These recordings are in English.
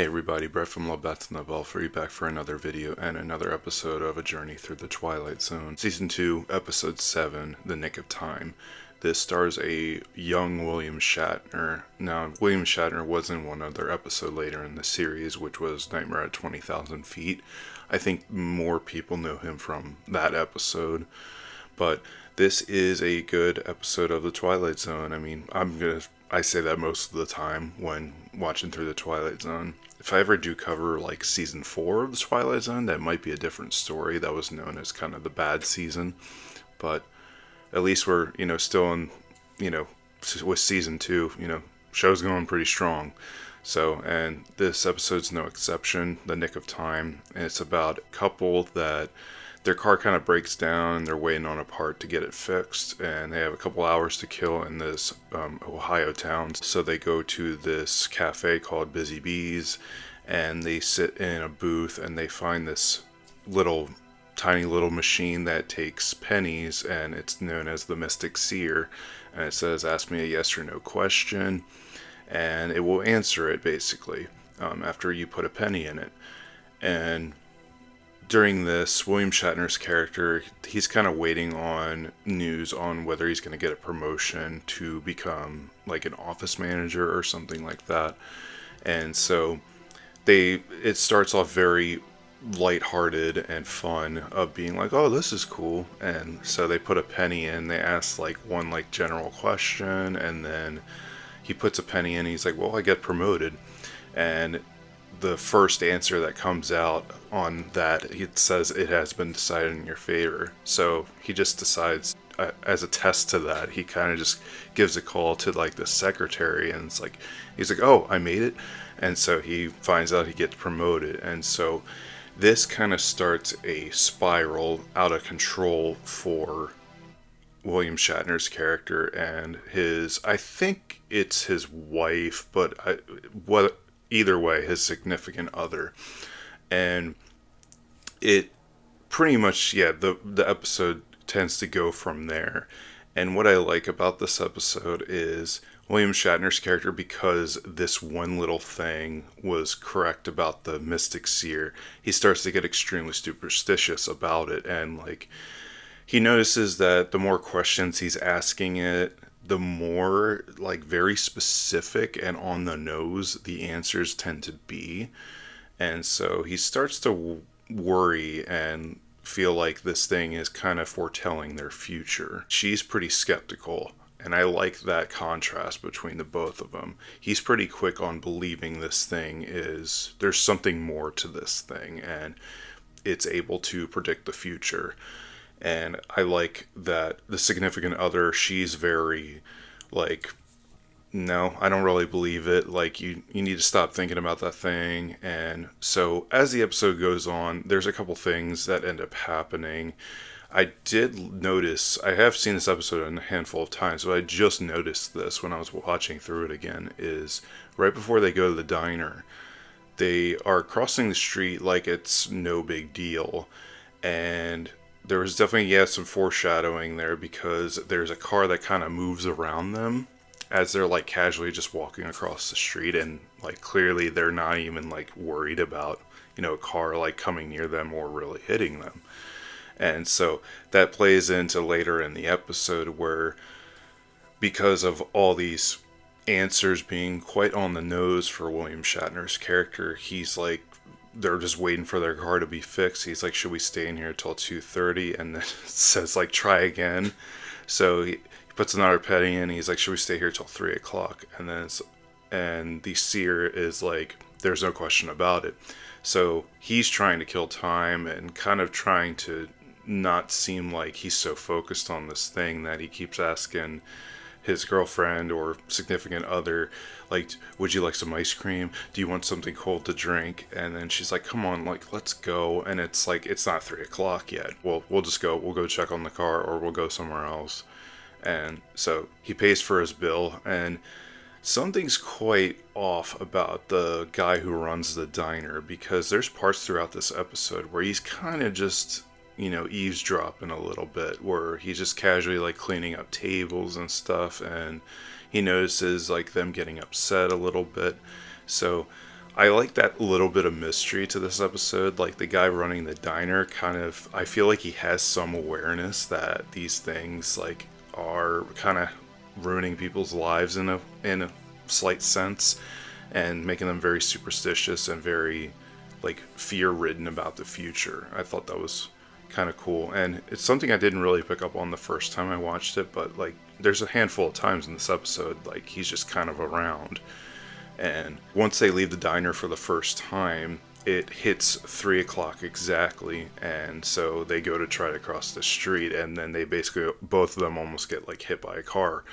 Hey everybody, Brett from Love Bats Novel for you back for another video and another episode of A Journey Through the Twilight Zone. Season 2, Episode 7, The Nick of Time. This stars a young William Shatner. Now, William Shatner was in one other episode later in the series, which was Nightmare at 20,000 Feet. I think more people know him from that episode, but this is a good episode of the Twilight Zone. I mean, I say that most of the time when watching through the Twilight Zone. If I ever do cover like season 4 of the Twilight Zone, that might be a different story. That was known as kind of the bad season, but at least we're, still in, with season 2, show's going pretty strong. So, and this episode's no exception, The Nick of Time. And it's about a couple that their car kind of breaks down and they're waiting on a part to get it fixed, and they have a couple hours to kill in this Ohio town. So they go to this cafe called Busy Bees, and they sit in a booth and they find this tiny little machine that takes pennies, and it's known as the Mystic Seer, and it says ask me a yes or no question and it will answer it basically after you put a penny in it. And during this, William Shatner's character, he's kind of waiting on news on whether he's going to get a promotion to become like an office manager or something like that. And so it starts off very lighthearted and fun of being like, oh, this is cool. And so they put a penny in, they ask like one like general question, and then he puts a penny in, he's like, well, I get promoted. And the first answer that comes out on that, it says it has been decided in your favor. So he just decides, as a test to that, he kind of just gives a call to like the secretary, and it's like, he's like, oh, I made it. And so he finds out he gets promoted. And so this kind of starts a spiral out of control for William Shatner's character and I think it's his wife, but either way, his significant other. And it pretty much, the episode tends to go from there. And what I like about this episode is William Shatner's character, because this one little thing was correct about the Mystic Seer, he starts to get extremely superstitious about it. And like, he notices that the more questions he's asking it, the more like very specific and on the nose the answers tend to be. And so he starts to worry and feel like this thing is kind of foretelling their future. She's pretty skeptical, and I like that contrast between the both of them. He's pretty quick on believing there's something more to this thing, and it's able to predict the future. And I like that the significant other, she's very like, no, I don't really believe it. Like, you need to stop thinking about that thing. And so as the episode goes on, there's a couple things that end up happening. I did notice, I have seen this episode a handful of times, but I just noticed this when I was watching through it again, is right before they go to the diner, they are crossing the street like it's no big deal. And there was definitely, some foreshadowing there, because there's a car that kind of moves around them as they're like casually just walking across the street, and like clearly they're not even like worried about, a car like coming near them or really hitting them. And so that plays into later in the episode where, because of all these answers being quite on the nose for William Shatner's character, he's like, they're just waiting for their car to be fixed. He's like, should we stay in here till 2:30? And then it says like, try again. So he puts another penny in. He's like, should we stay here till 3 o'clock? And the Seer is like, there's no question about it. So he's trying to kill time and kind of trying to not seem like he's so focused on this thing that he keeps asking his girlfriend or significant other, like, would you like some ice cream? Do you want something cold to drink? And then she's like, come on, like, let's go. And it's like, it's not 3 o'clock yet. Well, we'll just go. We'll go check on the car, or we'll go somewhere else. And so he pays for his bill, and something's quite off about the guy who runs the diner, because there's parts throughout this episode where he's kind of just, eavesdropping a little bit, where he's just casually like cleaning up tables and stuff, and he notices like them getting upset a little bit. So I like that little bit of mystery to this episode. Like the guy running the diner kind of, I feel like he has some awareness that these things like are kind of ruining people's lives in a slight sense, and making them very superstitious and very like fear ridden about the future. I thought that was kind of cool, and it's something I didn't really pick up on the first time I watched it, but like there's a handful of times in this episode like he's just kind of around. And once they leave the diner for the first time, it hits 3 o'clock exactly, and so they go to try to cross the street, and then they basically, both of them almost get like hit by a car.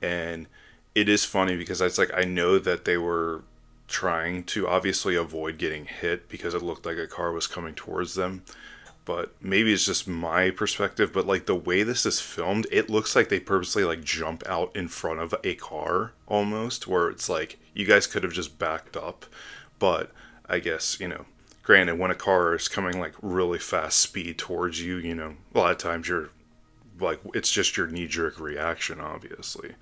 And it is funny because it's like, I know that they were trying to obviously avoid getting hit because it looked like a car was coming towards them, but maybe it's just my perspective, but like the way this is filmed, it looks like they purposely like jump out in front of a car almost, where it's like you guys could have just backed up. But I guess, granted, when a car is coming like really fast speed towards you, a lot of times you're like, it's just your knee-jerk reaction, obviously.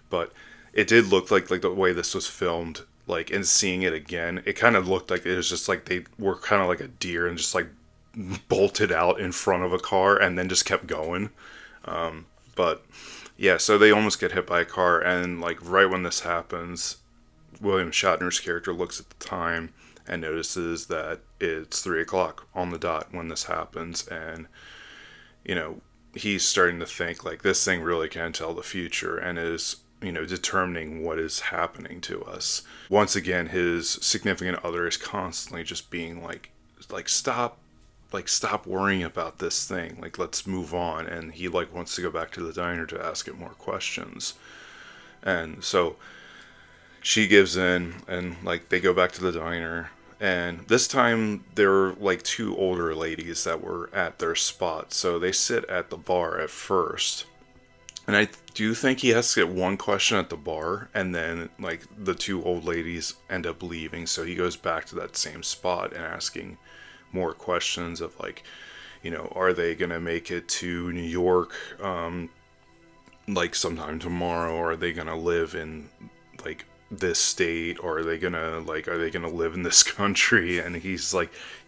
But it did look like the way this was filmed, like, and seeing it again, it kind of looked like it was just like they were kind of like a deer and just like bolted out in front of a car and then just kept going. But yeah, so they almost get hit by a car, and like right when this happens, William Shatner's character looks at the time and notices that it's 3 o'clock on the dot when this happens, and he's starting to think like this thing really can tell the future and is determining what is happening to us. Once again, his significant other is constantly just being like stop worrying about this thing, like let's move on, and he like wants to go back to the diner to ask it more questions. And so she gives in, and like they go back to the diner, and this time there were like two older ladies that were at their spot, so they sit at the bar at first. And I do think he has to get one question at the bar, and then like the two old ladies end up leaving, so he goes back to that same spot and asking more questions of like, are they gonna make it to New York like sometime tomorrow, or are they gonna live in like this state, or are they gonna live in this country? And he's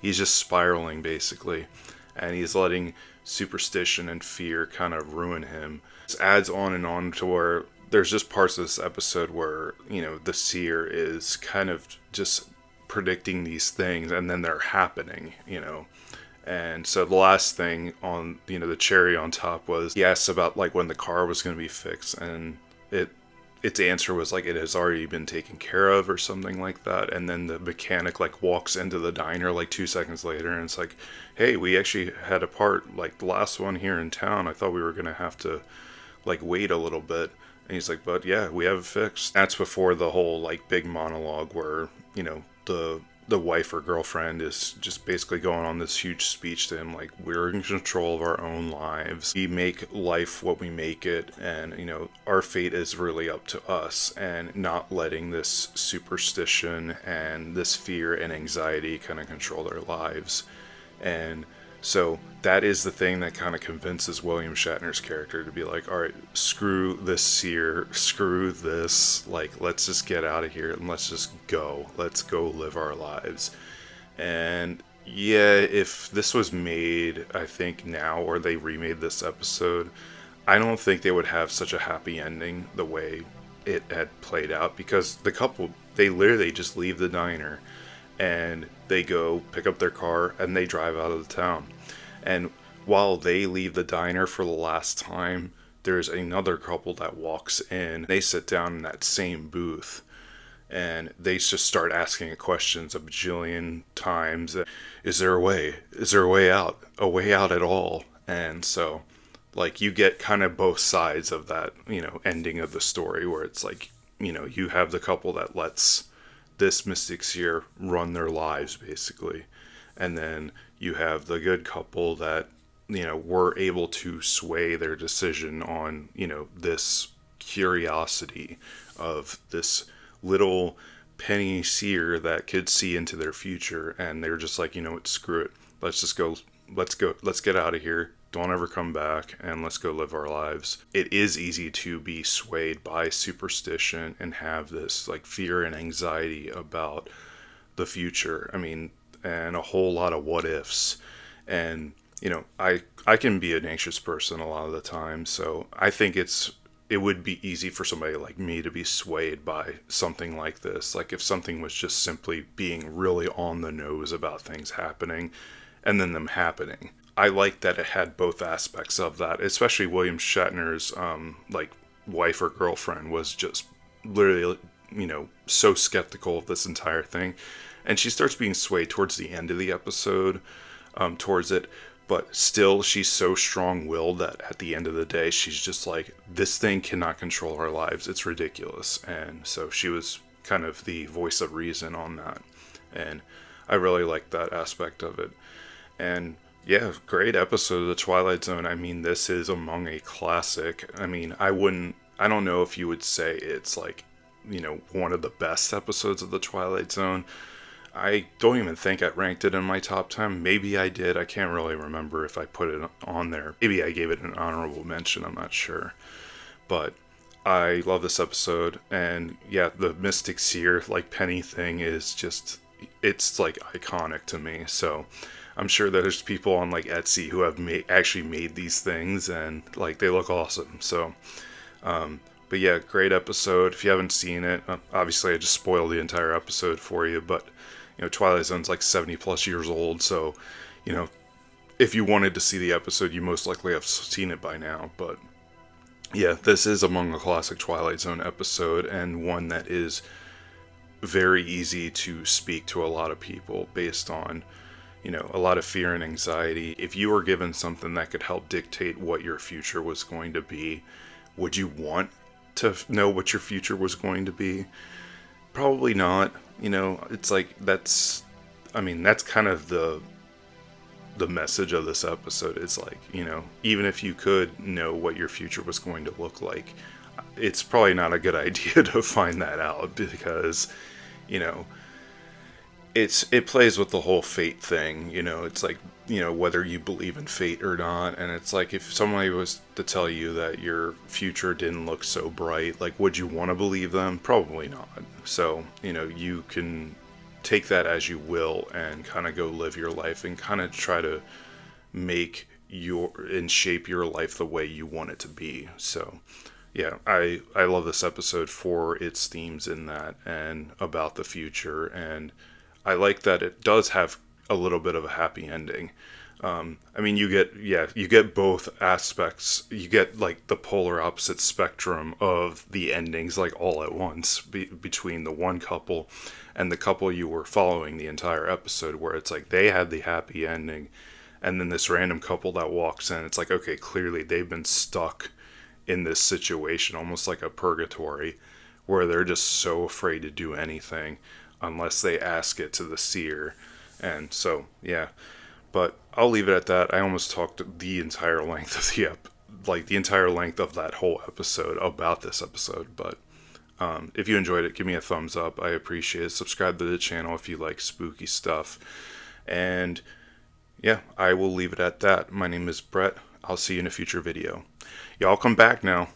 just spiraling basically, and he's letting superstition and fear kind of ruin him. It adds on and on to where there's just parts of this episode where the seer is kind of just predicting these things, and then they're happening. And so the last thing on the cherry on top was he asked about like when the car was going to be fixed, and its answer was like it has already been taken care of or something like that. And then the mechanic like walks into the diner like 2 seconds later, and it's like, hey, we actually had a part like the last one here in town. I thought we were going to have to like wait a little bit. And he's like, but yeah, we have it fixed. That's before the whole like big monologue where the wife or girlfriend is just basically going on this huge speech to him, like, we're in control of our own lives. We make life what we make it, and our fate is really up to us, and not letting this superstition and this fear and anxiety kind of control their lives. And so that is the thing that kind of convinces William Shatner's character to be like, all right, screw this seer, screw this, like, let's just get out of here and let's just go. Let's go live our lives. And yeah, if this was made, I think now, or they remade this episode, I don't think they would have such a happy ending the way it had played out, because the couple, they literally just leave the diner and they go pick up their car and they drive out of the town. And while they leave the diner for the last time, there's another couple that walks in. They sit down in that same booth and they just start asking questions a bajillion times. Is there a way? Is there a way out? A way out at all? And so, like, you get kind of both sides of that, ending of the story, where it's like, you have the couple that lets this mystic seer run their lives basically, and then you have the good couple that were able to sway their decision on this curiosity of this little penny seer that could see into their future, and they're just like, screw it, let's get out of here, don't ever come back, and let's go live our lives. It is easy to be swayed by superstition and have this like fear and anxiety about the future. I mean, and a whole lot of what ifs. And, I can be an anxious person a lot of the time, so I think it would be easy for somebody like me to be swayed by something like this. Like if something was just simply being really on the nose about things happening and then them happening. I like that it had both aspects of that, especially William Shatner's like wife or girlfriend was just literally, so skeptical of this entire thing. And she starts being swayed towards the end of the episode towards it. But still, she's so strong-willed that at the end of the day, she's just like, this thing cannot control our lives. It's ridiculous. And so she was kind of the voice of reason on that. And I really like that aspect of it. And yeah, great episode of The Twilight Zone. I mean, this is among a classic. I mean, I don't know if you would say it's like, one of the best episodes of The Twilight Zone. I don't even think I ranked it in my top 10. Maybe I did. I can't really remember if I put it on there. Maybe I gave it an honorable mention. I'm not sure. But I love this episode. And yeah, the Mystic Seer, like Penny thing is just, it's like iconic to me. So I'm sure there's people on like Etsy who have actually made these things and like they look awesome. So, but yeah, great episode. If you haven't seen it, obviously I just spoiled the entire episode for you, but Twilight Zone's like 70 plus years old, so, if you wanted to see the episode, you most likely have seen it by now. But yeah, this is among a classic Twilight Zone episode, and one that is very easy to speak to a lot of people based on, a lot of fear and anxiety. If you were given something that could help dictate what your future was going to be, would you want to know what your future was going to be? Probably not. It's like that's kind of the message of this episode. Is like, even if you could know what your future was going to look like, it's probably not a good idea to find that out because, it plays with the whole fate thing. It's like, whether you believe in fate or not. And it's like, if somebody was to tell you that your future didn't look so bright, like, would you want to believe them? Probably not. So, you can take that as you will and kind of go live your life and kind of try to shape your life the way you want it to be. So, yeah, I love this episode for its themes in that and about the future. And I like that it does have a little bit of a happy ending. You get both aspects. You get like the polar opposite spectrum of the endings, like all at once between the one couple and the couple you were following the entire episode, where it's like they had the happy ending, and then this random couple that walks in, it's like, okay, clearly they've been stuck in this situation, almost like a purgatory, where they're just so afraid to do anything unless they ask it to the seer. And so, yeah. But I'll leave it at that. I almost talked the entire length of the entire length of that whole episode about this episode. But if you enjoyed it, give me a thumbs up. I appreciate it. Subscribe to the channel if you like spooky stuff. And yeah, I will leave it at that. My name is Brett. I'll see you in a future video. Y'all come back now.